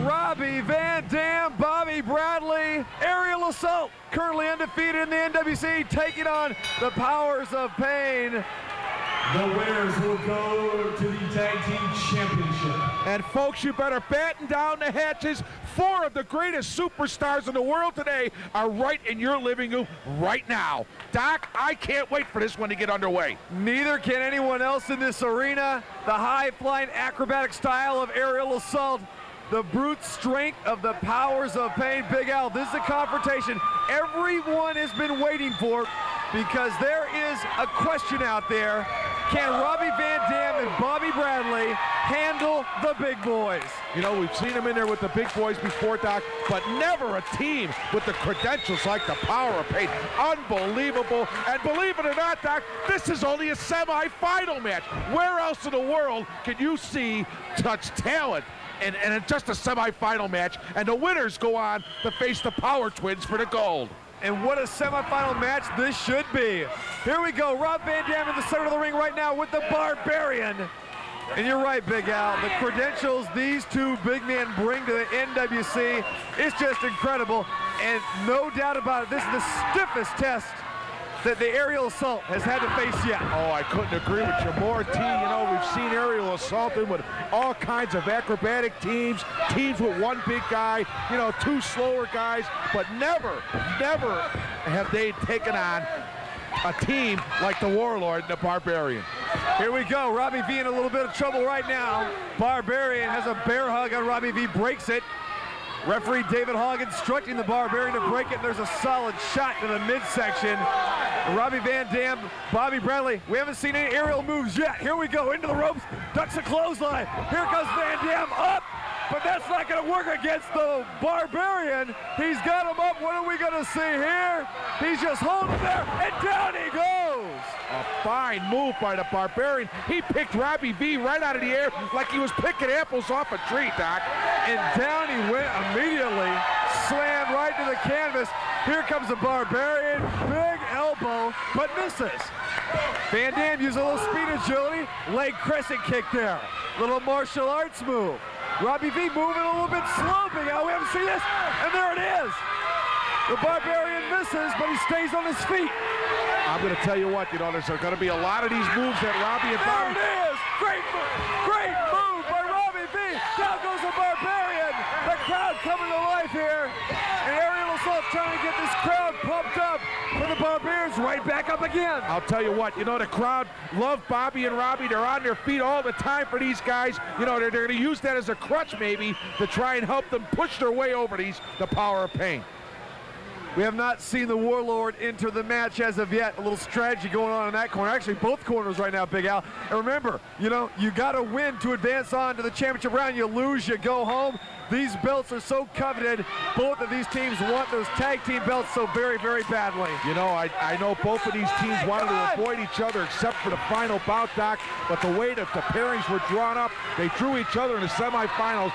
Robbie Van Dam, Bobby Bradley, Aerial Assault, currently undefeated in the NWC, taking on the powers of Paine. The winners will go to the Tag Team Championship. And folks, you better batten down the hatches. 4 of the greatest superstars in the world today are right in your living room right now. Doc, I can't wait for this one to get underway. Neither can anyone else in this arena. The high-flying acrobatic style of Aerial Assault, the brute strength of the powers of Paine. Big Al, this is a confrontation everyone has been waiting for, because there is a question out there. Can Robbie Van Dam and Bobby Bradley handle the big boys? You know, we've seen them in there with the big boys before, Doc, but never a team with the credentials like the power of Paine. Unbelievable. And believe it or not, Doc, this is only a semifinal match. Where else in the world can you see such talent and just a semifinal match, and the winners go on to face the Power Twins for the gold? And what a semifinal match this should be. Here we go, Rob Van Dam in the center of the ring right now with the Barbarian. And you're right, Big Al, the credentials these two big men bring to the NWC is just incredible. And no doubt about it, this is the stiffest test that the Aerial Assault has had to face yet. Oh, I couldn't agree with you more, T. You know, we've seen Aerial Assaulting with all kinds of acrobatic teams with one big guy, you know, 2 slower guys, but never have they taken on a team like the Warlord and the Barbarian. Here we go, Robbie V in a little bit of trouble right now. Barbarian has a bear hug on Robbie V, breaks it. Referee David Hogg instructing the Barbarian to break it. There's a solid shot to the midsection. Robbie Van Dam, Bobby Bradley. We haven't seen any aerial moves yet. Here we go, into the ropes, ducks a clothesline. Here comes Van Dam, up, but that's not going to work against the Barbarian. He's got him up. What are we going to see here? He's just holding there, and down he goes. A fine move by the Barbarian. He picked Robbie V right out of the air like he was picking apples off a tree, Doc. And down he went immediately, slammed right to the canvas. Here comes the Barbarian, big elbow, but misses. Van Dam used a little speed agility, leg crescent kick there. Little martial arts move. Robbie V moving a little bit slow, Big Al. We haven't seen this, and there it is. The Barbarian misses, but he stays on his feet. I'm going to tell you what, there's going to be a lot of these moves that Robbie and Bobby... There it is! Great move by Robbie V. Down goes the Barbarian. The crowd coming to life here. And Aerial Assault trying to get this crowd pumped up for the Barbarians right back up again. I'll tell you what, the crowd love Bobby and Robbie. They're on their feet all the time for these guys. They're going to use that as a crutch maybe to try and help them push their way over the power of Paine. We have not seen the Warlord enter the match as of yet. A little strategy going on in that corner. Actually, both corners right now, Big Al. And remember, you got to win to advance on to the championship round. You lose, you go home. These belts are so coveted. Both of these teams want those tag team belts so very, very badly. I know both of these teams wanted to avoid each other except for the final bout, Doc. But the way that the pairings were drawn up, they drew each other in the semifinals.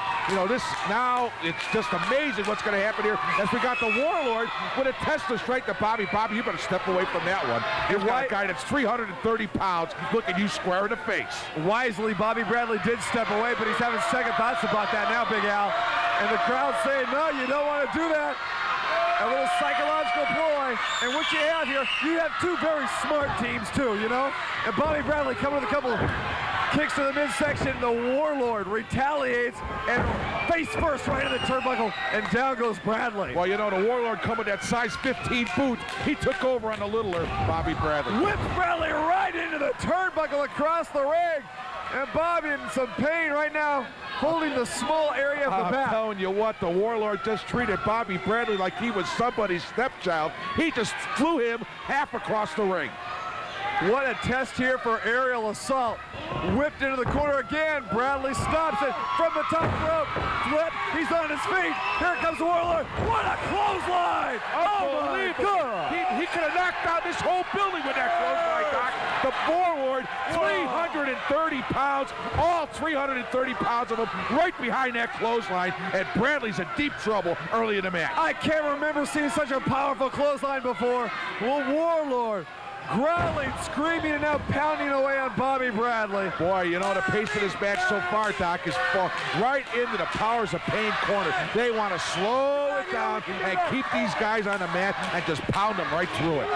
It's just amazing what's going to happen here as we got the Warlord with a Tesla straight to Bobby. Bobby, you better step away from that one. You've got a guy that's 330 pounds looking you square in the face. Wisely, Bobby Bradley did step away, but he's having second thoughts about that now, Big Al. And the crowd saying, no, you don't want to do that. A little psychological ploy. And what you have here, you have two very smart teams too, And Bobby Bradley coming with a couple of kicks to the midsection. The Warlord retaliates and face first right in the turnbuckle, and down goes Bradley. Well, the Warlord coming that size 15 boot. He took over on the littler Bobby Bradley. Whips Bradley right into the turnbuckle across the ring. And Bobby and some Paine right now holding the small area of the back. I'm telling you what, the Warlord just treated Bobby Bradley like he was somebody's stepchild. He just flew him half across the ring. What a test here for Aerial Assault. Whipped into the corner again. Bradley stops it from the top rope. Flip. He's on his feet. Here comes the Warlord. What a clothesline! Oh my God! He could have knocked out this whole building with that clothesline, Doc. The Warlord, 330 pounds, all 330 pounds of them right behind that clothesline, and Bradley's in deep trouble early in the match. I can't remember seeing such a powerful clothesline before. Well, Warlord growling, screaming, and now pounding away on Bobby Bradley. Boy, the pace of this match so far, Doc, is right into the powers of Paine corner. They want to slow it down and keep these guys on the mat and just pound them right through it.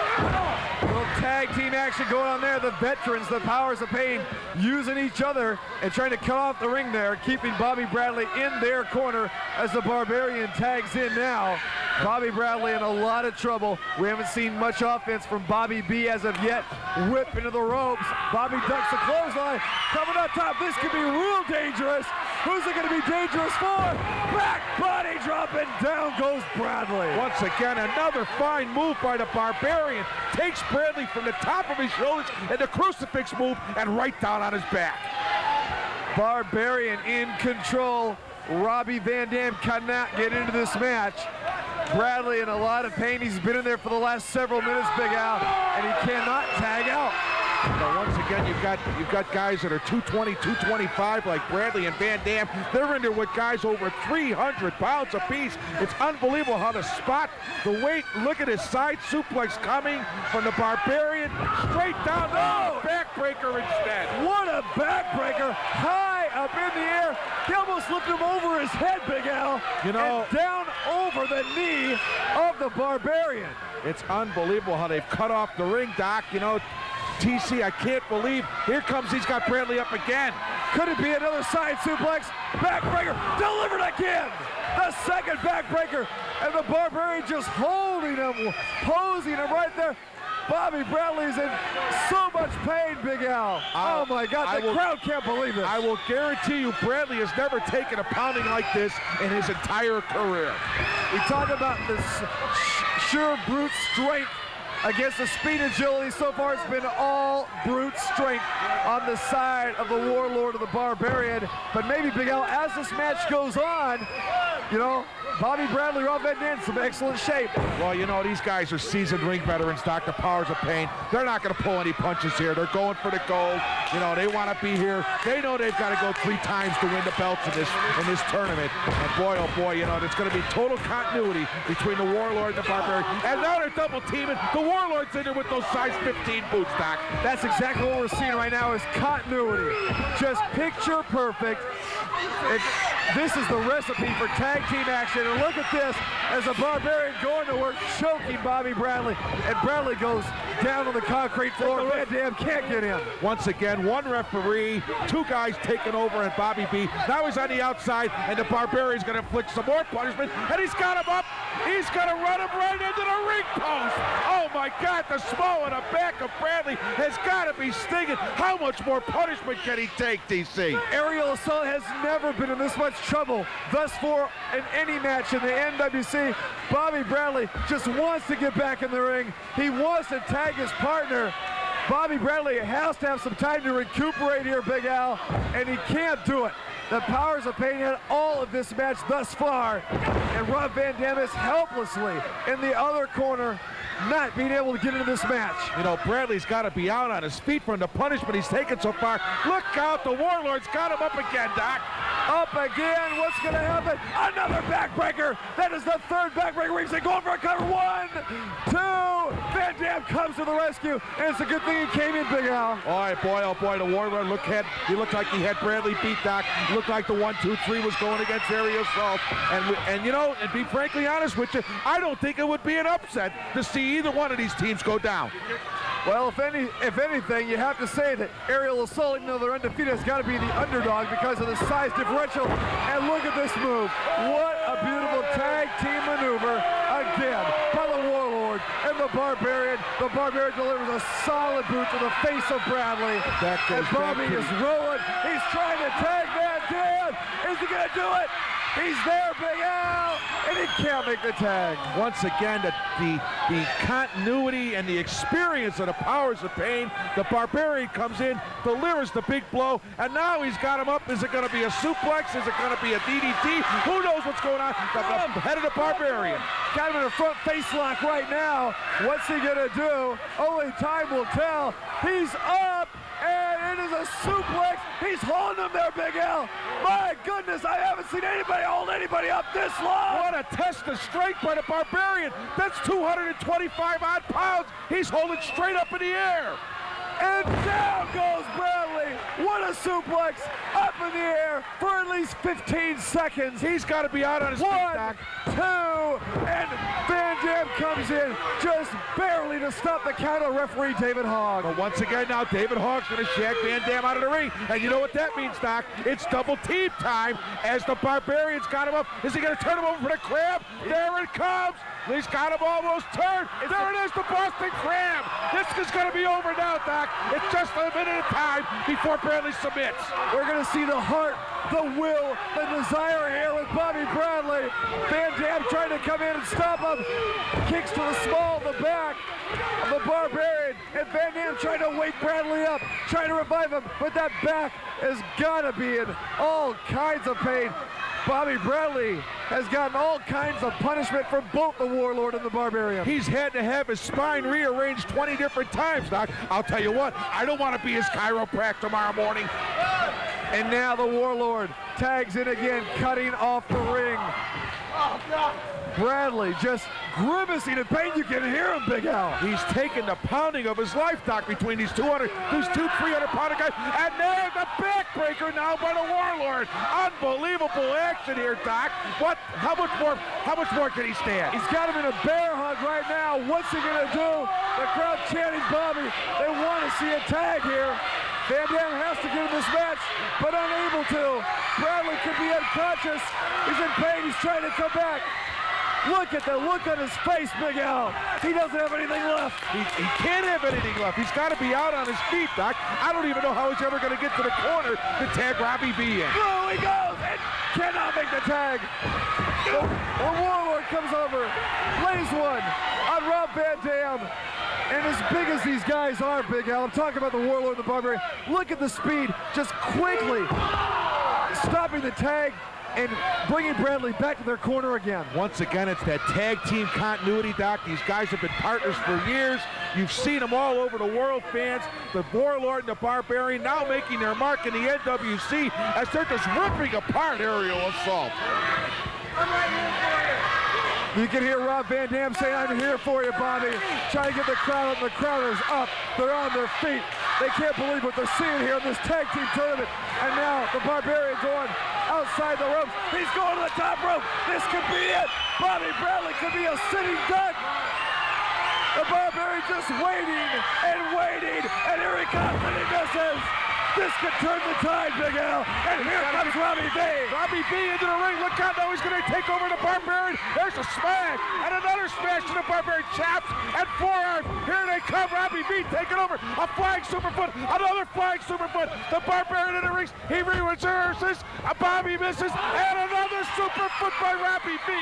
Little tag team action going on there. The veterans, the powers of Paine, using each other and trying to cut off the ring there, keeping Bobby Bradley in their corner as the Barbarian tags in now. Bobby Bradley in a lot of trouble. We haven't seen much offense from Bobby B as of yet. Whip into the ropes. Bobby ducks the clothesline. Coming up top, this could be real dangerous. Who's it going to be dangerous for? Back body drop, and down goes Bradley. Once again, another fine move by the Barbarian. Takes Bradley from the top of his shoulders and the crucifix move and right down on his back. Barbarian in control. Robbie Van Dam cannot get into this match. Bradley in a lot of pain. He's been in there for the last several minutes, Big Al, and he cannot tag out. But once again, you've got guys that are 220, 225 like Bradley and Van Dam. They're in there with guys over 300 pounds apiece. It's unbelievable how the spot, the weight, look at his side suplex coming from the Barbarian straight down the backbreaker instead. What a backbreaker, high up in the air. He almost flipped him over his head, Big Al, and down over the knee of the Barbarian. It's unbelievable how they've cut off the ring, Doc. TC, I can't believe, he's got Bradley up again. Could it be another side suplex? Backbreaker, delivered again! The second backbreaker, and the Barbarian just holding him, posing him right there. Bobby Bradley's in so much pain, Big Al. Oh my God, the crowd can't believe this. I will guarantee you Bradley has never taken a pounding like this in his entire career. We talk about this sheer brute strength against the speed and agility. So far, it's been all brute strength on the side of the Warlord of the Barbarian. But maybe, Big Al, as this match goes on, you know, Bobby Bradley, Rob Van Dam, some excellent shape. Well, you know, these guys are seasoned ring veterans, Dr. Powers of Paine. They're not going to pull any punches here. They're going for the gold. You know, they want to be here. They know they've got to go 3 times to win the belts in this tournament. And boy, oh boy, you know, there's going to be total continuity between the Warlord and the Barbarian. And now they're double teaming. The Warlord's in there with those size 15 boots, Doc. That's exactly what we're seeing right now is continuity. Just picture perfect. This is the recipe for tag team action. And look at this as the Barbarian going to work, choking Bobby Bradley. And Bradley goes down on the concrete floor. Van Dam can't get in. Once again, 1 referee, 2 guys taking over, and Bobby B. Now he's on the outside, and the Barbarian's going to inflict some more punishment, and he's got him up. He's going to run him right into the ring post. Oh, my God, the small in the back of Bradley has got to be stinging. How much more punishment can he take, DC? Ariel Assault has never been in this much trouble thus far in any match in the NWC. Bobby Bradley just wants to get back in the ring. He wants to tag his partner. Bobby Bradley has to have some time to recuperate here, Big Al, and he can't do it. The Powers of Paine had all of this match thus far, and Rob Van Dam is helplessly in the other corner, not being able to get into this match. You know, Bradley's got to be out on his feet from the punishment he's taken so far. Look out, the Warlord's got him up again, Doc. Up again, what's going to happen? Another backbreaker. That is the 3rd backbreaker. He's going for a cover. 1, 2. Van Dam comes to the rescue, and it's a good thing he came in, Big Al. Oh boy, the Warlord he looked like he had Bradley beat, Doc. Looked like the 1, 2, 3 was going against Ariel Assault. And you know, and be frankly honest with you, I don't think it would be an upset to see either one of these teams go down. Well, if anything, you have to say that Ariel Assault, even though they're undefeated, has got to be the underdog because of the size differential. And look at this move. What a beautiful tag team maneuver again by the Warlord and the Barbarian. The Barbarian delivers a solid boot to the face of Bradley. And Bobby is rolling. He's trying to tag Van Dam. Is he going to do it? He's there, Big Al, and he can't make the tag. Once again, the continuity and the experience of the Powers of Paine. The Barbarian comes in, delivers the big blow, and now he's got him up. Is it going to be a suplex? Is it going to be a DDT? Who knows what's going on? The head of the Barbarian. Got him in a front face lock right now. What's he going to do? Only time will tell. He's up. And it is a suplex. He's holding him there, Big Al. My goodness, I haven't seen anybody hold anybody up this long. What a test of strength by the Barbarian. That's 225 odd pounds. He's holding straight up in the air. And down goes Bradley. What a suplex. Up in the air for at least 15 seconds. He's got to be out on his feet, Doc. 1, 2, and Van Dam comes in just barely to stop the count of referee David Hogg. But once again now, David Hogg's going to shag Van Dam out of the ring. And you know what that means, Doc? It's double team time as the Barbarian's got him up. Is he going to turn him over for the crab? There it comes. He's got him almost turned. There it is, the Boston Crab. This is going to be over now, Doc. It's just a minute of time before Bradley submits. We're going to see the heart, the will, the desire here with Bobby Bradley. Van Dam trying to come in and stop him. Kicks to the small of the back of the Barbarian. And Van Dam trying to wake Bradley up, trying to revive him. But that back has got to be in all kinds of pain. Bobby Bradley has gotten all kinds of punishment from both the Warlord and the Barbarian. He's had to have his spine rearranged 20 different times, Doc. I'll tell you what, I don't want to be his chiropractor tomorrow morning. And now the Warlord tags in again, cutting off the ring. Bradley just grimacing in pain. You can hear him, Big Al. He's taking the pounding of his life, Doc, between these two 300-pounder guys. And there's the backbreaker now by the Warlord. Unbelievable action here, Doc. How much more can he stand? He's got him in a bear hug right now. What's he gonna do? The crowd chanting Bobby. They want to see a tag here. Van Dam has to get in this match, but unable to. Bradley could be unconscious. He's in pain. He's trying to come back. Look at the look on his face, Big Al. He doesn't have anything left. He can't have anything left. He's got to be out on his feet, Doc. I don't even know how he's ever going to get to the corner to tag Robbie B in. Oh, he goes. And cannot make the tag. The Warlord comes over, lays one on Rob Van Dam. And as big as these guys are, Big Al, I'm talking about the Warlord and the Barbarian. Look at the speed, just quickly stopping the tag and bringing Bradley back to their corner again. Once again, it's that tag team continuity, Doc. These guys have been partners for years. You've seen them all over the world, fans. The Warlord and the Barbarian now making their mark in the NWC as they're just ripping apart Aerial Assault. I'm right here for you. You can hear Rob Van Dam saying, I'm here for you, Bobby. Trying to get the crowd up, and the crowd is up. They're on their feet. They can't believe what they're seeing here in this tag team tournament. And now the Barbarian going outside the ropes. He's going to the top rope. This could be it. Bobby Bradley could be a sitting duck. The Barbarian just waiting and waiting. And here he comes and he misses. This could turn the tide, Big Al. And here comes Robbie B. Robbie B into the ring. Look out now. He's going to take over the Barbarian. There's a smash. And another smash to the Barbarian. Chaps and forearm. Here they come. Robbie B taking over. A flying superfoot. Another flying superfoot. The Barbarian in the ring. He reverses. Bobby misses. And another superfoot by Robbie B.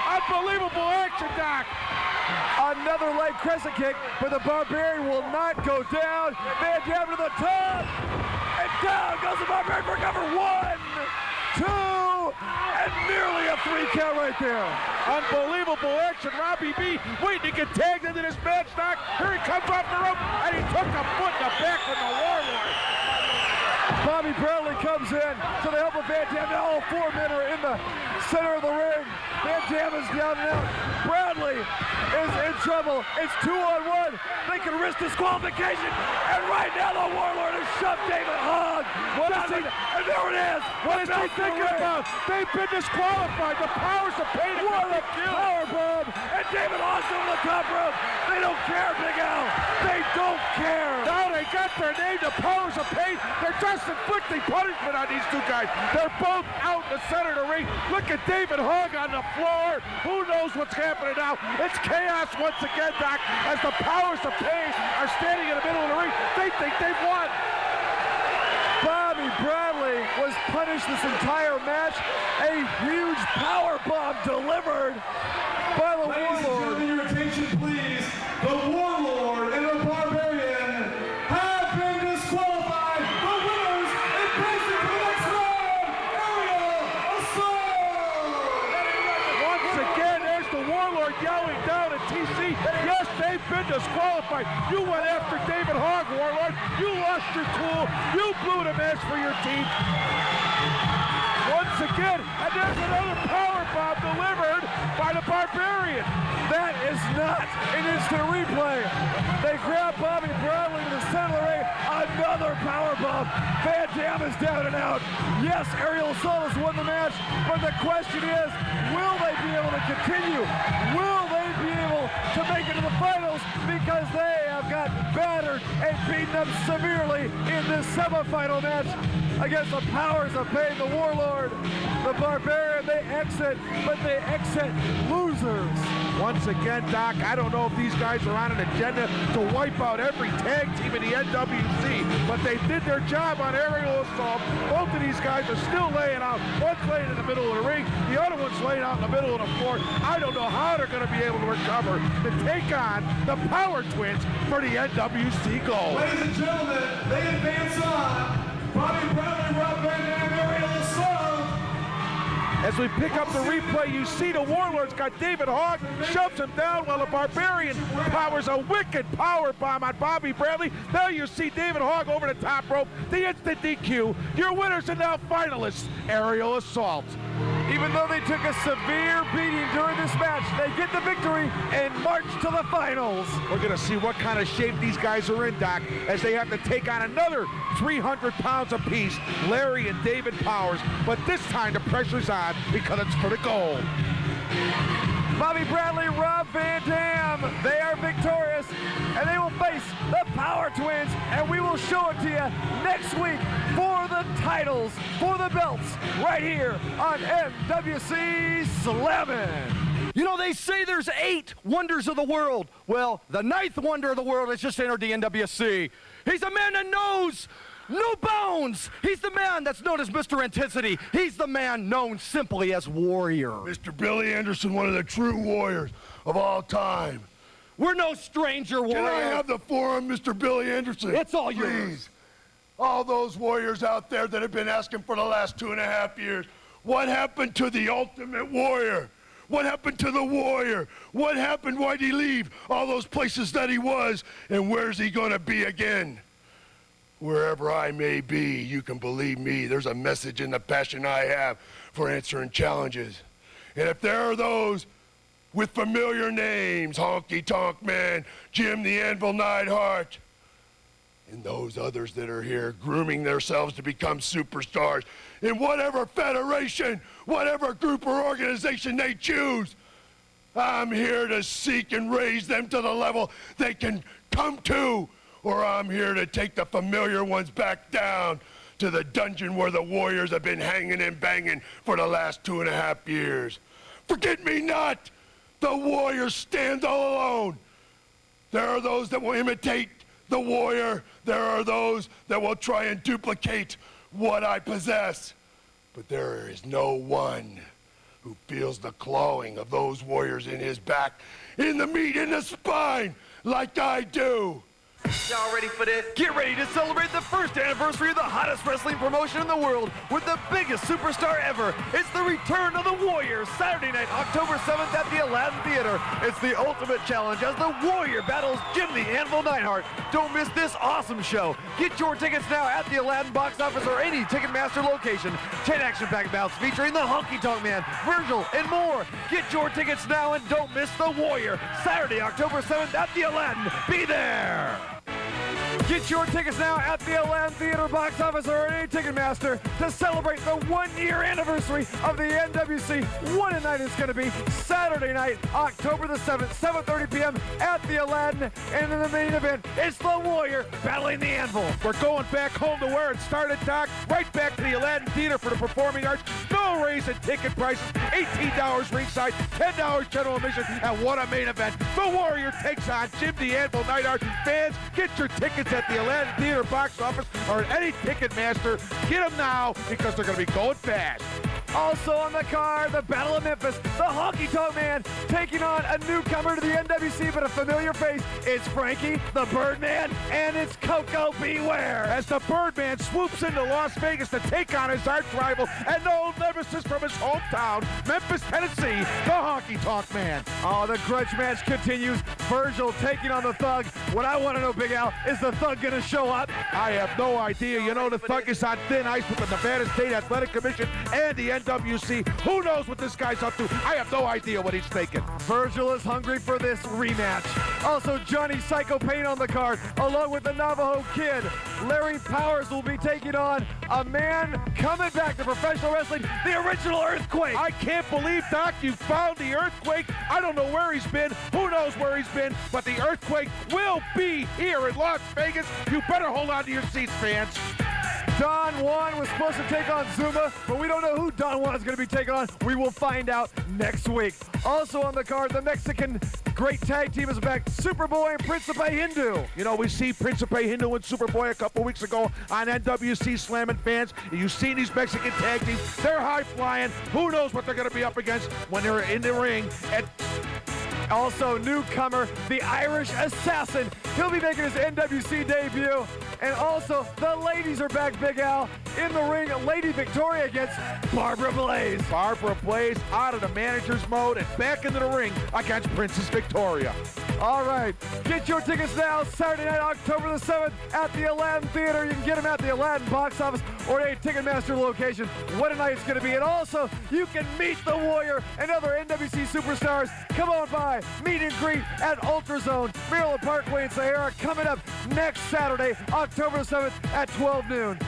Unbelievable action, Doc. Another leg crescent kick, but the Barbarian will not go down. Van Dam to the top. And down goes the Barbarian for cover. 1, 2, and nearly a 3 count right there. Unbelievable action. Robbie B waiting to get tagged into this match, Doc. Here he comes off the rope, and he took a foot in the back from the Warlord. Bobby Bradley comes in to the help of Van Dam. Now all 4 men are in the center of the ring. Van Dam is down and out. Bradley is in trouble. It's 2-on-1. They can risk disqualification. And right now the Warlord has shoved David Hogg. And there it is. What is he thinking about? They've been disqualified. The powers of Paine. What a powerbomb. And David Hogg's over the top rope. They don't care, Big Al. They don't care. Now they got their name, the powers of Paine. They're just inflicting punishment on these two guys. They're both out in the center of the ring. Look at David Hogg on the floor. Who knows what's happening now? It's chaos once again, Doc, as the powers of Paine are standing in the middle of the ring. They think they've won. Bobby Bradley was punished this entire match. A huge power bomb delivered by the Warlord. Your attention, please. The Warlord and the Barbarian have been disqualified. The winners advancing to the next round. Aerial Assault. Once again, there's the Warlord yelling down at TC. Yes, they've been disqualified. You went after David Hogg, Warlord. You lost your cool. You blew the match for your team. Once again, and there's another power bomb delivered by the Barbarian. That is not an instant replay. They grab Bobby Bradley to the center of the ring. Another power bomb. Van Dam is down and out. Yes, Aerial Assault has won the match, but the question is, will they be able to continue? Will they be able to make it to the finals? Because they have got battered and beaten up severely in this semifinal match against the powers of Paine, the Warlord, the Barbarian. They exit, but they exit losers. Once again, Doc, I don't know if these guys are on an agenda to wipe out every tag team in the NWC, but they did their job on Aerial Assault. Both of these guys are still laying out. One's laying in the middle of the ring, the other one's laying out in the middle of the floor. I don't know how they're going to be able to recover to take on the Power Twins for the NWC gold. Ladies and gentlemen, they advance on. Bobby Bradley, Rob Van Dam, Aerial Assault. As we pick up the replay, you see the Warlord's got David Hogg, shoves him down while the Barbarian powers a wicked power bomb on Bobby Bradley. Now you see David Hogg over the top rope, the instant DQ. Your winners and now finalists, Aerial Assault. Even though they took a severe beating during this match, they get the victory and march to the finals. We're going to see what kind of shape these guys are in, Doc, as they have to take on another 300 pounds apiece, Larry and David Powers. But this time the pressure's on because it's for the gold. Bobby Bradley, Rob Van Dam, they are victorious, and they will face the Power Twins, and we will show it to you next week for the titles, for the belts, right here on NWC Slammin'. You know, they say there's 8 wonders of the world. Well, the 9th wonder of the world has just entered the NWC. He's a man that knows no bounds. He's the man that's known as Mr. Intensity. He's the man known simply as Warrior. Mr. Billy Anderson, one of the true warriors of all time. We're no stranger, Warrior. Can I have the forum, Mr. Billy Anderson? It's all Please. yours. All those warriors out there that have been asking for the last 2.5 years, what happened to the ultimate warrior? What happened to the warrior? What happened? Why'd he leave all those places that he was? And where's he gonna be again? Wherever I may be, you can believe me, there's a message in the passion I have for answering challenges. And if there are those with familiar names, Honky Tonk Man, Jim the Anvil Neidhart, and those others that are here grooming themselves to become superstars in whatever federation, whatever group or organization they choose, I'm here to seek and raise them to the level they can come to, or I'm here to take the familiar ones back down to the dungeon where the warriors have been hanging and banging for the last 2.5 years. Forget me not! The warrior stands all alone. There are those that will imitate the warrior. There are those that will try and duplicate what I possess. But there is no one who feels the clawing of those warriors in his back, in the meat, in the spine, like I do. Y'all ready for this? Get ready to celebrate the first anniversary of the hottest wrestling promotion in the world with the biggest superstar ever. It's the return of the Warrior, Saturday night, October 7th at the Aladdin Theater. It's the ultimate challenge as the Warrior battles Jim the Anvil Neidhart. Don't miss this awesome show. Get your tickets now at the Aladdin box office or any Ticketmaster location. 10 action-packed bouts featuring the Honky Tonk Man, Virgil, and more. Get your tickets now and don't miss the Warrior, Saturday, October 7th at the Aladdin. Be there! Get your tickets now at the Aladdin Theater box office or any Ticketmaster to celebrate the 1-year anniversary of the NWC. What a night it's going to be. Saturday night, October the 7th, 7:30 p.m. at the Aladdin. And in the main event, it's the Warrior battling the Anvil. We're going back home to where it started, Doc. Right back to the Aladdin Theater for the performing arts. No raise in ticket prices. $18 ringside, $10 general admission, and what a main event. The Warrior takes on Jim the Anvil Neidhart. Fans, get your tickets at the Aladdin Theater box office or at any Ticketmaster. Get them now because they're going to be going fast. Also on the card, the Battle of Memphis, the Honky Tonk Man taking on a newcomer to the NWC but a familiar face. It's Frankie, the Birdman, and it's Coco Beware. As the Birdman swoops into Las Vegas to take on his arch rival and the old nemesis from his hometown, Memphis, Tennessee, the Honky Tonk Man. Oh, the grudge match continues. Virgil taking on the Thug. What I want to know, Big Al, is the Thug going to show up? I have no idea. You know, the Thug is on thin ice with the Nevada State Athletic Commission and the NWC. Who knows what this guy's up to? I have no idea what he's thinking. Virgil is hungry for this rematch. Also, Johnny Psycho Paine on the card, along with the Navajo Kid. Larry Powers will be taking on a man coming back to professional wrestling, the original Earthquake. I can't believe, Doc, you found the Earthquake. I don't know where he's been. Who knows where he's been? But the Earthquake will be here in Las Vegas. You better hold on to your seats, fans. Don Juan was supposed to take on Zuma, but we don't know who Don Juan is going to be taking on. We will find out next week. Also on the card, the Mexican great tag team is back, Superboy and Principe Hindu. You know, we see Principe Hindu and Superboy a couple weeks ago on NWC Slammin, fans. You've seen these Mexican tag teams. They're high-flying. Who knows what they're going to be up against when they're in the ring. And also, newcomer, the Irish Assassin. He'll be making his NWC debut. And also, the ladies are back, Big Al. In the ring, Lady Victoria against Barbara Blaze. Barbara Blaze out of the manager's mode and back into the ring against Princess Victoria. All right, get your tickets now. Saturday night, October the 7th at the Aladdin Theater. You can get them at the Aladdin box office or a Ticketmaster location. What a night it's going to be. And also, you can meet the Warrior and other NWC superstars. Come on by. Meet and greet at Ultrazone, Maryland Parkway in Sahara, coming up next Saturday, October 7th at 12 noon.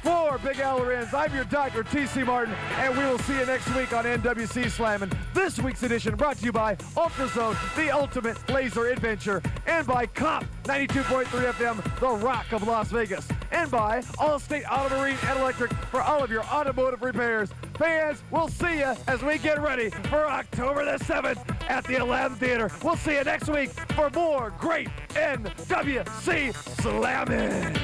For Big Al Lorenz, I'm your Dr. T.C. Martin, and we will see you next week on NWC Slammin. This week's edition brought to you by Ultrazone, the ultimate laser adventure, and by COP 92.3 FM, the Rock of Las Vegas, and by Allstate Auto Marine and Electric for all of your automotive repairs. Fans, we'll see you as we get ready for October the 7th at the Aladdin Theater. We'll see you next week for more great NWC Slammin'.